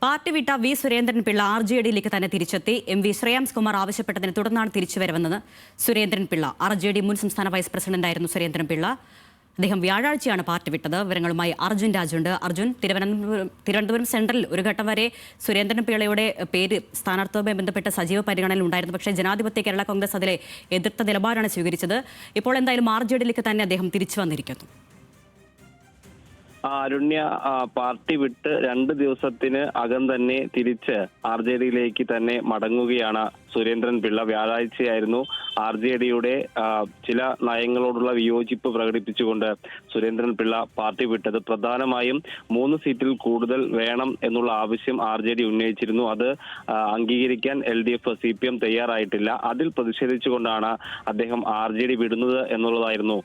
Party വിട്ട V Surendran Pillai RJD-യിലേക്ക് തന്നെ തിരിച്ചെത്തി. MV ശ്രേയാംസ് കുമാർ ആവശ്യപ്പെട്ടതിനെ തുടർന്നാണ് തിരിച്ചുവരവെന്നത് സുരേന്ദ്രൻപിള്ള. RJD മുൻ സംസ്ഥാന വൈസ് പ്രസിഡന്റായിരുന്നു സുരേന്ദ്രൻപിള്ള. അദ്ദേഹം വ്യാഴാഴ്ചയാണ് പാർട്ടി വിട്ടത്. വിവരങ്ങളുമായി അർജുൻ രാജുണ്ട്. അർജുൻ, തിരുവനന്തപുരം സെൻട്രലിൽ ഒരു ഘട്ടം വരെ സുരേന്ദ്രൻപിള്ളയുടെ പേര് സ്ഥാനാർത്ഥിയുമായി ബന്ധപ്പെട്ട് സജീവ പരിഗണനയിൽ ഉണ്ടായിരുന്നു. പക്ഷേ ജനാധിപത്യ കേരള കോൺഗ്രസ് അതിലെ എതിർത്ത നിലപാടാണ് സ്വീകരിച്ചത്. ഇപ്പോൾ എന്തായാലും RJD-യിലേക്ക് തന്നെ അദ്ദേഹം തിരിച്ചു വന്നിരിക്കുന്നു. അരുണ്യ, പാർട്ടി വിട്ട് 2 ദിവസത്തിന് അകം തന്നെ തിരിച്ച് RJD-യിലേക്ക് തന്നെ മടങ്ങുകയാണ് സുരേന്ദ്രൻപിള്ള. വ്യാഴാഴ്ചയായിരുന്നു RJD-യുടെ ചില നയങ്ങളോടുള്ള വിയോജിപ്പ് പ്രകടിപ്പിച്ചുകൊണ്ട് സുരേന്ദ്രൻപിള്ള പാർട്ടി വിട്ടത്. പ്രധാനമായും 3 സീറ്റിൽ കൂടുതൽ വേണം എന്നുള്ള ആവശ്യം RJD ഉന്നയിച്ചിരുന്നു. അത് അംഗീകരിക്കാൻ LDF CPM തയ്യാറായിട്ടില്ല. അതിൽ പ്രതിഷേധിച്ചുകൊണ്ടാണ് അദ്ദേഹം RJD വിടുന്നത് എന്നുള്ളതായിരുന്നു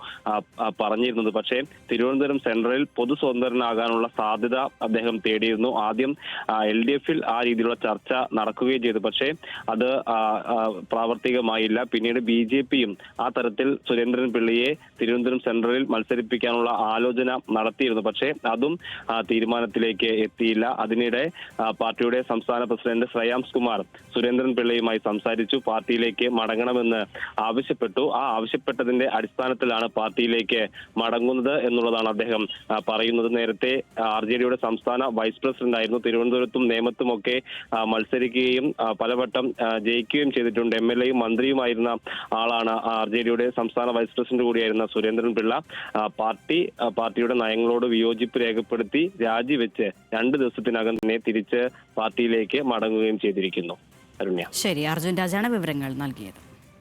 പറഞ്ഞിരുന്നത്. പക്ഷേ തിരുവനന്തപുരം സെൻട്രലിൽ സ്വതന്ത്രനാകാനുള്ള സാധ്യത അദ്ദേഹം തേടിയിരുന്നു. ആദ്യം LDF-ൽ ആ രീതിയിലുള്ള ചർച്ച നടക്കുകയും ചെയ്തു. പക്ഷേ അത് പ്രാവർത്തികമായില്ല. പിന്നീട് BJP-യും ആ തരത്തിൽ സുരേന്ദ്രൻപിള്ളയെ തിരുവനന്തപുരം സെൻട്രലിൽ മത്സരിപ്പിക്കാനുള്ള ആലോചന നടത്തിയിരുന്നു. പക്ഷേ അതും തീരുമാനത്തിലേക്ക് എത്തിയില്ല. അതിനിടെ പാർട്ടിയുടെ സംസ്ഥാന പ്രസിഡന്റ് ശ്രേയാംസ് കുമാർ സുരേന്ദ്രൻപിള്ളയുമായി സംസാരിച്ചു. പാർട്ടിയിലേക്ക് മടങ്ങണമെന്ന് ആവശ്യപ്പെട്ടു. ആ ആവശ്യപ്പെട്ടതിന്റെ അടിസ്ഥാനത്തിലാണ് പാർട്ടിയിലേക്ക് മടങ്ങുന്നത് എന്നുള്ളതാണ് അദ്ദേഹം പറയുന്നത്. നേരത്തെ RJD-യുടെ സംസ്ഥാന വൈസ് പ്രസിഡന്റ് ആയിരുന്നു. തിരുവനന്തപുരത്തും നേമത്തുമൊക്കെ മത്സരിക്കുകയും പലവട്ടം ജയിക്കുകയും ചെയ്തിട്ടുണ്ട്. MLA-യും മന്ത്രിയുമായിരുന്ന ആളാണ്. RJD-യുടെ സംസ്ഥാന വൈസ് പ്രസിഡന്റ് കൂടിയായിരുന്ന സുരേന്ദ്രൻപിള്ള പാർട്ടിയുടെ നയങ്ങളോട് വിയോജിപ്പ് രേഖപ്പെടുത്തി രാജിവെച്ച് 2 ദിവസത്തിനകം തന്നെ തിരിച്ച് പാർട്ടിയിലേക്ക് മടങ്ങുകയും ചെയ്തിരിക്കുന്നു. അരുണ്യ. ശരി, അർജുൻ രാജാണ് വിവരങ്ങൾ നൽകിയത്.